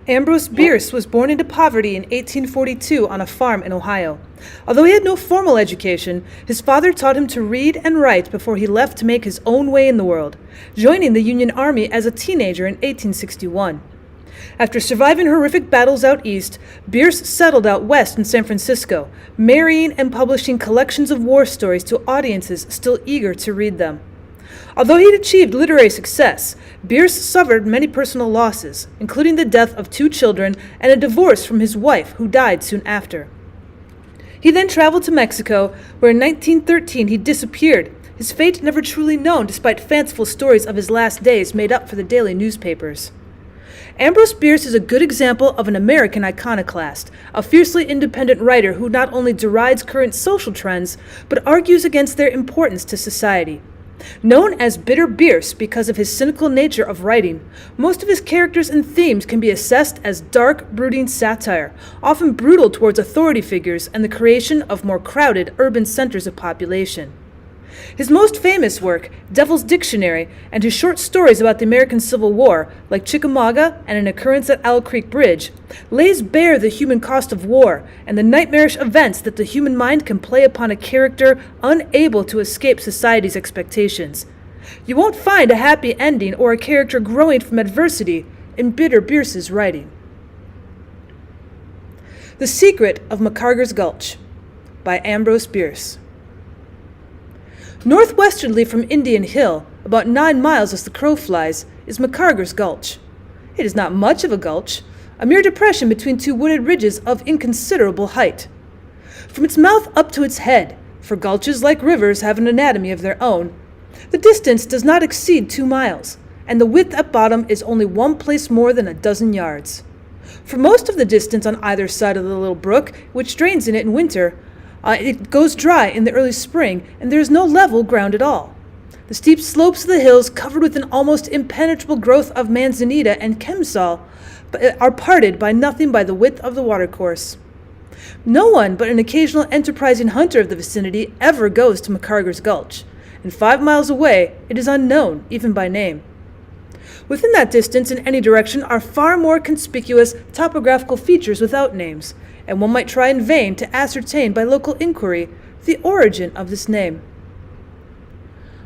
Ambrose Bierce was born into poverty in 1842 on a farm in Ohio. Although he had no formal education, his father taught him to read and write before he left to make his own way in the world, joining the Union Army as a teenager in 1861. After surviving horrific battles out east, Bierce settled out west in San Francisco, marrying and publishing collections of war stories to audiences still eager to read them. Although he'd achieved literary success, Bierce suffered many personal losses, including the death of 2 children and a divorce from his wife, who died soon after. He then traveled to Mexico, where in 1913 he disappeared, his fate never truly known despite fanciful stories of his last days made up for the daily newspapers. Ambrose Bierce is a good example of an American iconoclast, a fiercely independent writer who not only derides current social trends, but argues against their importance to society. Known as Bitter Bierce because of his cynical nature of writing, most of his characters and themes can be assessed as dark, brooding satire, often brutal towards authority figures and the creation of more crowded urban centers of population. His most famous work, Devil's Dictionary, and his short stories about the American Civil War, like Chickamauga and An Occurrence at Owl Creek Bridge, lays bare the human cost of war and the nightmarish events that the human mind can play upon a character unable to escape society's expectations. You won't find a happy ending or a character growing from adversity in Bitter Bierce's writing. The Secret of Macarger's Gulch by Ambrose Bierce. Northwesternly from Indian Hill, about 9 miles as the crow flies, is Macarger's Gulch. It is not much of a gulch, a mere depression between 2 wooded ridges of inconsiderable height. From its mouth up to its head, for gulches like rivers have an anatomy of their own, the distance does not exceed 2 miles, and the width at bottom is only one place more than a dozen yards. For most of the distance on either side of the little brook, which drains in it in winter, it goes dry in the early spring, and there is no level ground at all. The steep slopes of the hills, covered with an almost impenetrable growth of manzanita and chemsol, are parted by nothing by the width of the watercourse. No one but an occasional enterprising hunter of the vicinity ever goes to Macarger's Gulch, and 5 miles away it is unknown, even by name. Within that distance in any direction are far more conspicuous topographical features without names, and one might try in vain to ascertain by local inquiry the origin of this name.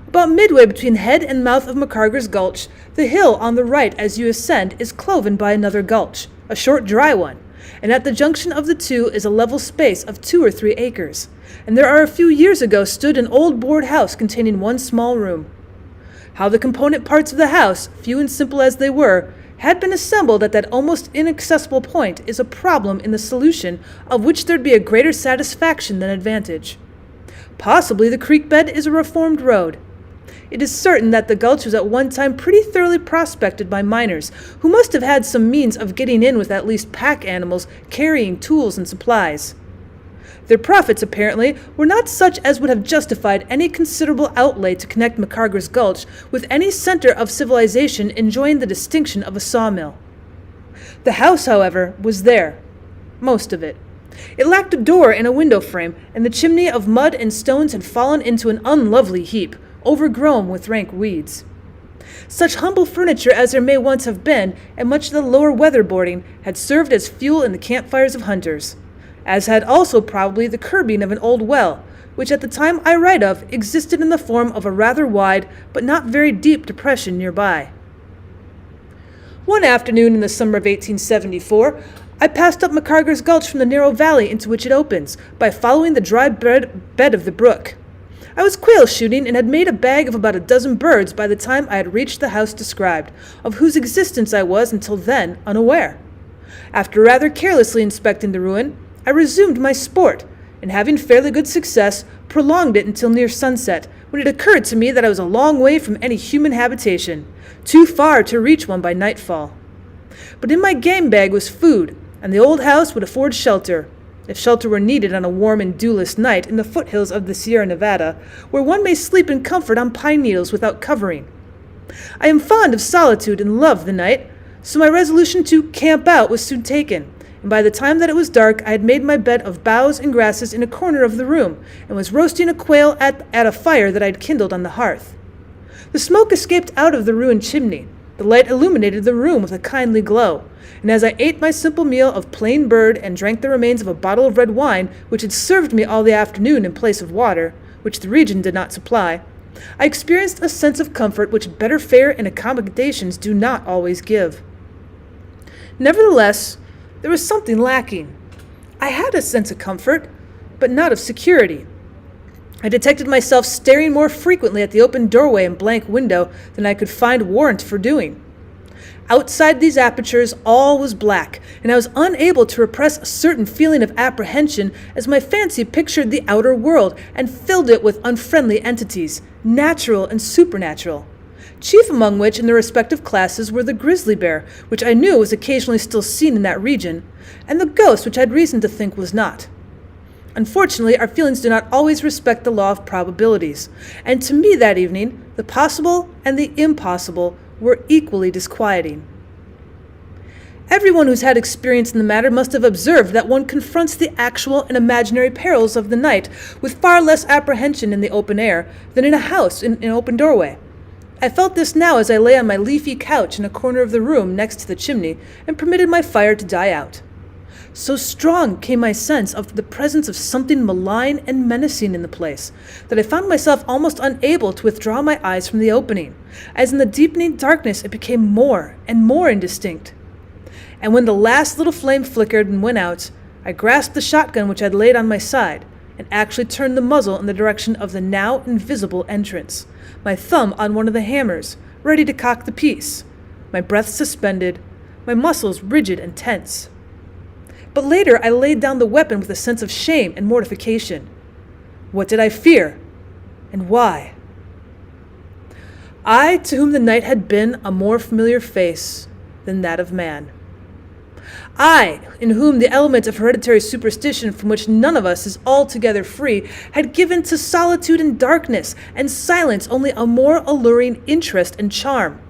About midway between head and mouth of Macarger's Gulch, the hill on the right as you ascend is cloven by another gulch, a short dry one, and at the junction of the two is a level space of 2 or 3 acres, and there are a few years ago stood an old board house containing one small room. How the component parts of the house, few and simple as they were, had been assembled at that almost inaccessible point is a problem in the solution of which there'd be a greater satisfaction than advantage. Possibly the creek bed is a reformed road. It is certain that the gulch was at one time pretty thoroughly prospected by miners, who must have had some means of getting in with at least pack animals carrying tools and supplies. Their profits, apparently, were not such as would have justified any considerable outlay to connect Macarger's Gulch with any center of civilization enjoying the distinction of a sawmill. The house, however, was there. Most of it. It lacked a door and a window frame, and the chimney of mud and stones had fallen into an unlovely heap, overgrown with rank weeds. Such humble furniture as there may once have been, and much of the lower weatherboarding, had served as fuel in the campfires of hunters, as had also probably the curbing of an old well, which at the time I write of existed in the form of a rather wide but not very deep depression nearby. One afternoon in the summer of 1874, I passed up Macarger's Gulch from the narrow valley into which it opens, by following the dry bed of the brook. I was quail shooting and had made a bag of about a dozen birds by the time I had reached the house described, of whose existence I was until then unaware. After rather carelessly inspecting the ruin, I resumed my sport, and having fairly good success, prolonged it until near sunset, when it occurred to me that I was a long way from any human habitation, too far to reach one by nightfall. But in my game bag was food, and the old house would afford shelter, if shelter were needed on a warm and dewless night in the foothills of the Sierra Nevada, where one may sleep in comfort on pine needles without covering. I am fond of solitude and love the night, so my resolution to camp out was soon taken, and by the time that it was dark I had made my bed of boughs and grasses in a corner of the room, and was roasting a quail at a fire that I had kindled on the hearth. The smoke escaped out of the ruined chimney, The light illuminated the room with a kindly glow, and as I ate my simple meal of plain bird and drank the remains of a bottle of red wine which had served me all the afternoon in place of water, which the region did not supply, I experienced a sense of comfort which better fare and accommodations do not always give. Nevertheless, there was something lacking. I had a sense of comfort, but not of security. I detected myself staring more frequently at the open doorway and blank window than I could find warrant for doing. Outside these apertures all was black, and I was unable to repress a certain feeling of apprehension as my fancy pictured the outer world and filled it with unfriendly entities, natural and supernatural. Chief among which in their respective classes were the grizzly bear, which I knew was occasionally still seen in that region, and the ghost, which I had reason to think was not. Unfortunately, our feelings do not always respect the law of probabilities, and to me that evening, the possible and the impossible were equally disquieting. Everyone who's had experience in the matter must have observed that one confronts the actual and imaginary perils of the night with far less apprehension in the open air than in a house in an open doorway. I felt this now as I lay on my leafy couch in a corner of the room next to the chimney and permitted my fire to die out. So strong came my sense of the presence of something malign and menacing in the place that I found myself almost unable to withdraw my eyes from the opening, as in the deepening darkness it became more and more indistinct. And when the last little flame flickered and went out, I grasped the shotgun which I had laid on my side and actually turned the muzzle in the direction of the now invisible entrance, my thumb on one of the hammers, ready to cock the piece, my breath suspended, my muscles rigid and tense. But later I laid down the weapon with a sense of shame and mortification. What did I fear? And why? I, to whom the night had been a more familiar face than that of man. I, in whom the element of hereditary superstition from which none of us is altogether free, had given to solitude and darkness and silence only a more alluring interest and charm.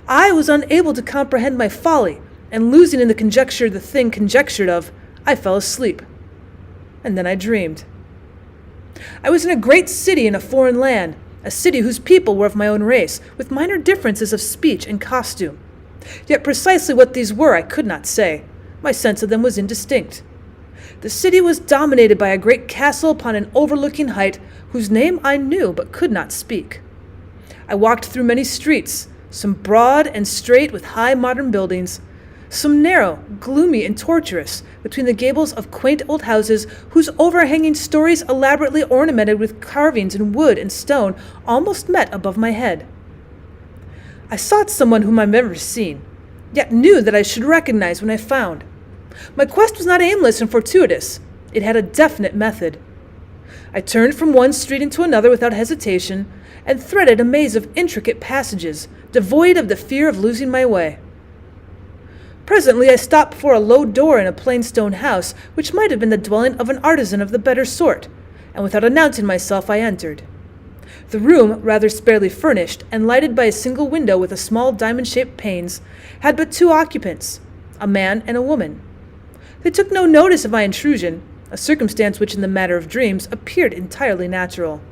I was unable to comprehend my folly, and losing in the conjecture the thing conjectured of, I fell asleep. And then I dreamed. I was in a great city in a foreign land, a city whose people were of my own race, with minor differences of speech and costume. Yet precisely what these were I could not say. My sense of them was indistinct. The city was dominated by a great castle upon an overlooking height, whose name I knew but could not speak. I walked through many streets, some broad and straight with high modern buildings, some narrow, gloomy, and tortuous, between the gables of quaint old houses whose overhanging stories elaborately ornamented with carvings in wood and stone almost met above my head. I sought someone whom I had never seen, yet knew that I should recognize when I found. My quest was not aimless and fortuitous. It had a definite method. I turned from one street into another without hesitation, and threaded a maze of intricate passages, devoid of the fear of losing my way. Presently I stopped before a low door in a plain stone house, which might have been the dwelling of an artisan of the better sort, and without announcing myself I entered. The room, rather sparely furnished, and lighted by a single window with a small diamond-shaped panes, had but two occupants, a man and a woman. They took no notice of my intrusion, a circumstance which in the matter of dreams appeared entirely natural.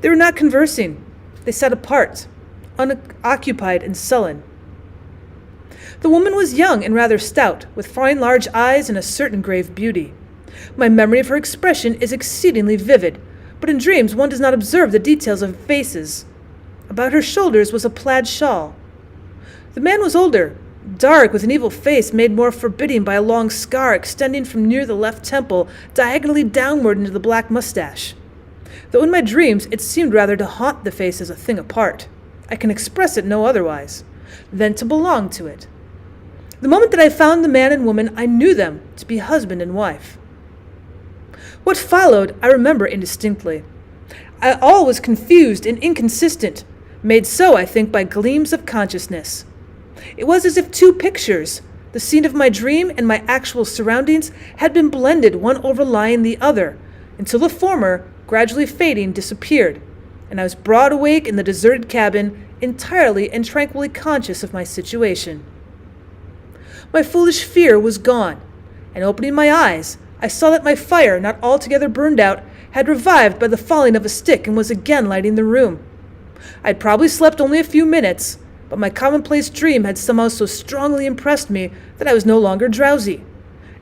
They were not conversing. They sat apart, unoccupied and sullen. The woman was young and rather stout, with fine large eyes and a certain grave beauty. My memory of her expression is exceedingly vivid, but in dreams one does not observe the details of faces. About her shoulders was a plaid shawl. The man was older, dark, with an evil face made more forbidding by a long scar extending from near the left temple diagonally downward into the black mustache. Though in my dreams it seemed rather to haunt the face as a thing apart, I can express it no otherwise, than to belong to it. The moment that I found the man and woman, I knew them to be husband and wife. What followed, I remember indistinctly. All was confused and inconsistent, made so, I think, by gleams of consciousness. It was as if two pictures, the scene of my dream and my actual surroundings, had been blended, one overlying the other, until the former, gradually fading, disappeared, and I was broad awake in the deserted cabin, entirely and tranquilly conscious of my situation. My foolish fear was gone, and opening my eyes, I saw that my fire, not altogether burned out, had revived by the falling of a stick and was again lighting the room. I had probably slept only a few minutes, but my commonplace dream had somehow so strongly impressed me that I was no longer drowsy.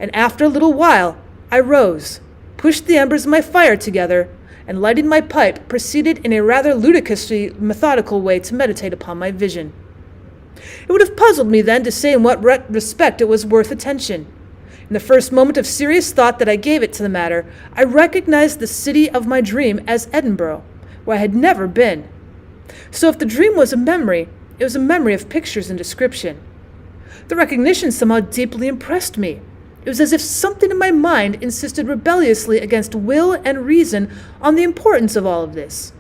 And after a little while, I rose, pushed the embers of my fire together, and lighting my pipe, proceeded in a rather ludicrously methodical way to meditate upon my vision. It would have puzzled me then to say in what respect it was worth attention. In the first moment of serious thought that I gave it to the matter, I recognized the city of my dream as Edinburgh, where I had never been. So if the dream was a memory, it was a memory of pictures and description. The recognition somehow deeply impressed me. It was as if something in my mind insisted rebelliously against will and reason on the importance of all of this.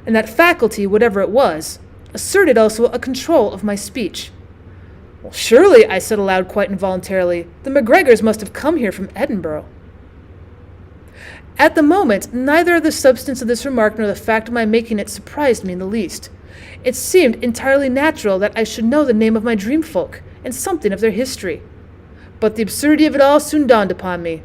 And that faculty, whatever it was, asserted also a control of my speech. Well, surely, I said aloud quite involuntarily, the Macgregors must have come here from Edinburgh. At the moment, neither the substance of this remark nor the fact of my making it surprised me in the least. It seemed entirely natural that I should know the name of my dream folk and something of their history. But the absurdity of it all soon dawned upon me.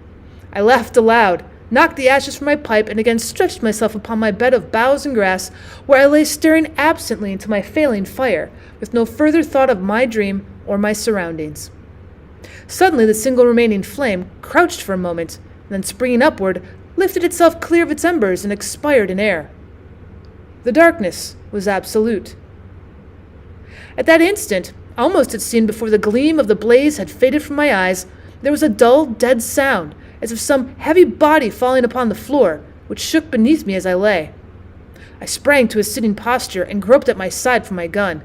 I laughed aloud, knocked the ashes from my pipe, and again stretched myself upon my bed of boughs and grass, where I lay staring absently into my failing fire, with no further thought of my dream or my surroundings. Suddenly the single remaining flame crouched for a moment, and then springing upward, lifted itself clear of its embers and expired in air. The darkness was absolute. At that instant, almost it seemed before the gleam of the blaze had faded from my eyes, there was a dull, dead sound, as of some heavy body falling upon the floor, which shook beneath me as I lay. I sprang to a sitting posture and groped at my side for my gun.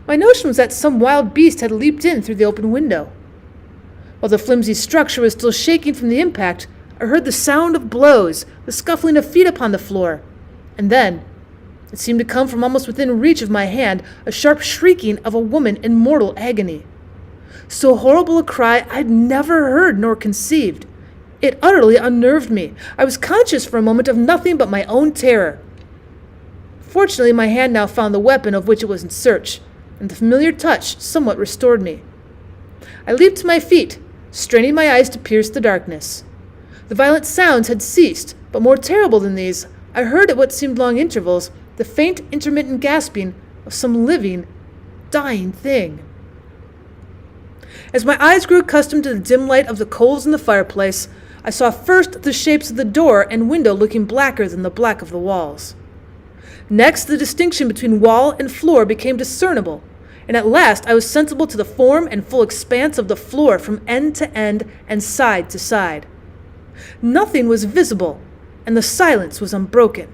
My notion was that some wild beast had leaped in through the open window. While the flimsy structure was still shaking from the impact, I heard the sound of blows, the scuffling of feet upon the floor, and then, it seemed to come from almost within reach of my hand, a sharp shrieking of a woman in mortal agony. So horrible a cry I had never heard nor conceived. It utterly unnerved me. I was conscious for a moment of nothing but my own terror. Fortunately, my hand now found the weapon of which it was in search, and the familiar touch somewhat restored me. I leaped to my feet, straining my eyes to pierce the darkness. The violent sounds had ceased, but more terrible than these, I heard at what seemed long intervals the faint intermittent gasping of some living, dying thing. As my eyes grew accustomed to the dim light of the coals in the fireplace, I saw first the shapes of the door and window looking blacker than the black of the walls. Next, the distinction between wall and floor became discernible, and at last I was sensible to the form and full expanse of the floor from end to end and side to side. Nothing was visible, and the silence was unbroken.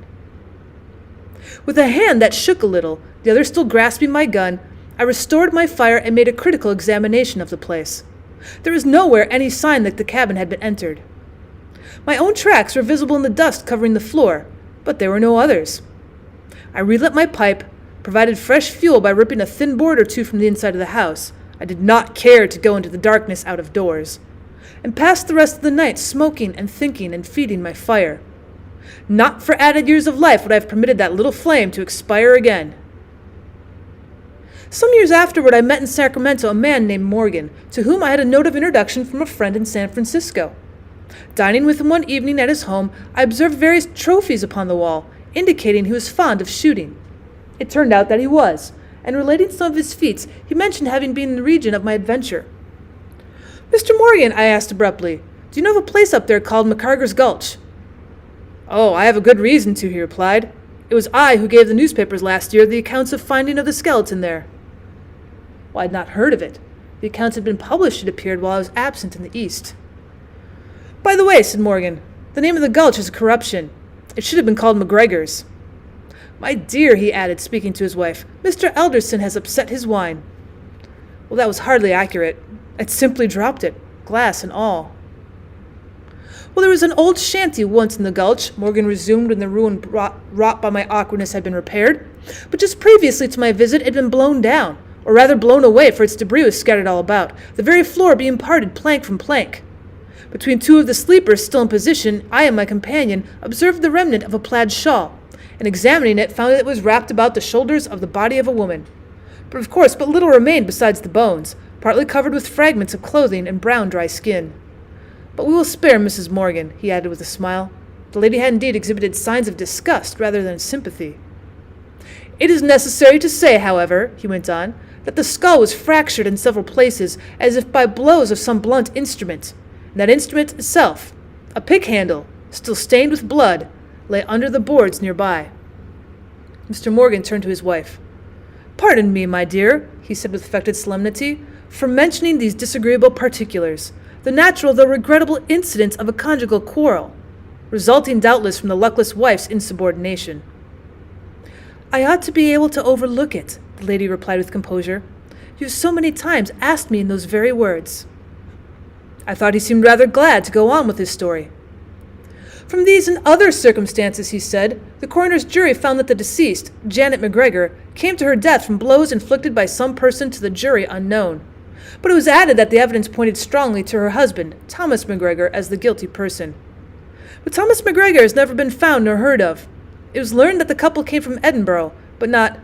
With a hand that shook a little, the other still grasping my gun, I restored my fire and made a critical examination of the place. There was nowhere any sign that the cabin had been entered. My own tracks were visible in the dust covering the floor, but there were no others. I relit my pipe, provided fresh fuel by ripping a thin board or two from the inside of the house. I did not care to go into the darkness out of doors, and passed the rest of the night smoking and thinking and feeding my fire. Not for added years of life would I have permitted that little flame to expire again. Some years afterward, I met in Sacramento a man named Morgan, to whom I had a note of introduction from a friend in San Francisco. Dining with him one evening at his home, I observed various trophies upon the wall, indicating he was fond of shooting. It turned out that he was, and relating some of his feats, he mentioned having been in the region of my adventure. "Mr. Morgan," I asked abruptly, "do you know of a place up there called Macarger's Gulch?" "Oh, I have a good reason to," he replied. "It was I who gave the newspapers last year the accounts of finding of the skeleton there." Well, I had not heard of it. The accounts had been published, it appeared, while I was absent in the East. "By the way," said Morgan, "the name of the gulch is a corruption. It should have been called McGregor's. My dear," he added, speaking to his wife, "Mr. Elderson has upset his wine." Well, that was hardly accurate. I'd simply dropped it, glass and all. "Well, there was an old shanty once in the gulch," Morgan resumed when the ruin wrought by my awkwardness had been repaired. "But just previously to my visit it had been blown down, or rather blown away, for its debris was scattered all about, the very floor being parted plank from plank. Between two of the sleepers still in position, I and my companion observed the remnant of a plaid shawl, and examining it found that it was wrapped about the shoulders of the body of a woman. But of course but little remained besides the bones, partly covered with fragments of clothing and brown dry skin. But we will spare Mrs. Morgan," he added with a smile. The lady had indeed exhibited signs of disgust rather than sympathy. It is necessary to say, however, he went on, that the skull was fractured in several places as if by blows of some blunt instrument, and that instrument itself, a pick handle, still stained with blood, lay under the boards nearby. Mr. Morgan turned to his wife. "Pardon me, my dear," he said with affected solemnity, "for mentioning these disagreeable particulars, the natural though regrettable incidents of a conjugal quarrel, resulting doubtless from the luckless wife's insubordination." "I ought to be able to overlook it," the lady replied with composure. "You have so many times asked me in those very words." I thought he seemed rather glad to go on with his story. "From these and other circumstances," he said, "the coroner's jury found that the deceased, Janet MacGregor, came to her death from blows inflicted by some person to the jury unknown. But it was added that the evidence pointed strongly to her husband, Thomas MacGregor, as the guilty person. But Thomas MacGregor has never been found nor heard of. It was learned that the couple came from Edinburgh, but not—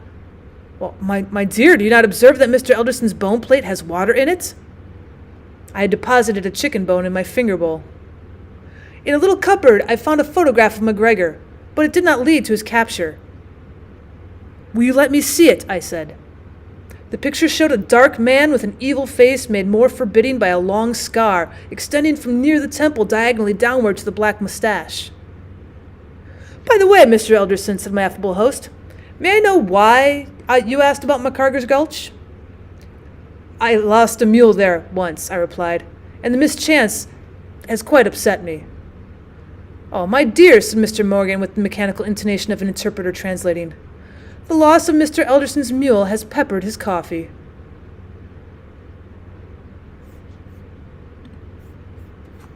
Well, my dear, do you not observe that Mr. Elderson's bone plate has water in it?" I had deposited a chicken bone in my finger bowl. "In a little cupboard I found a photograph of MacGregor, but it did not lead to his capture." "Will you let me see it?" I said. The picture showed a dark man with an evil face made more forbidding by a long scar extending from near the temple diagonally downward to the black mustache. "By the way, Mr. Elderson," said my affable host, "may I know why you asked about Macarger's Gulch?" "I lost a mule there once," I replied, "and the mischance has quite upset me." "Oh, my dear," said Mr. Morgan with the mechanical intonation of an interpreter translating, "the loss of Mr. Elderson's mule has peppered his coffee."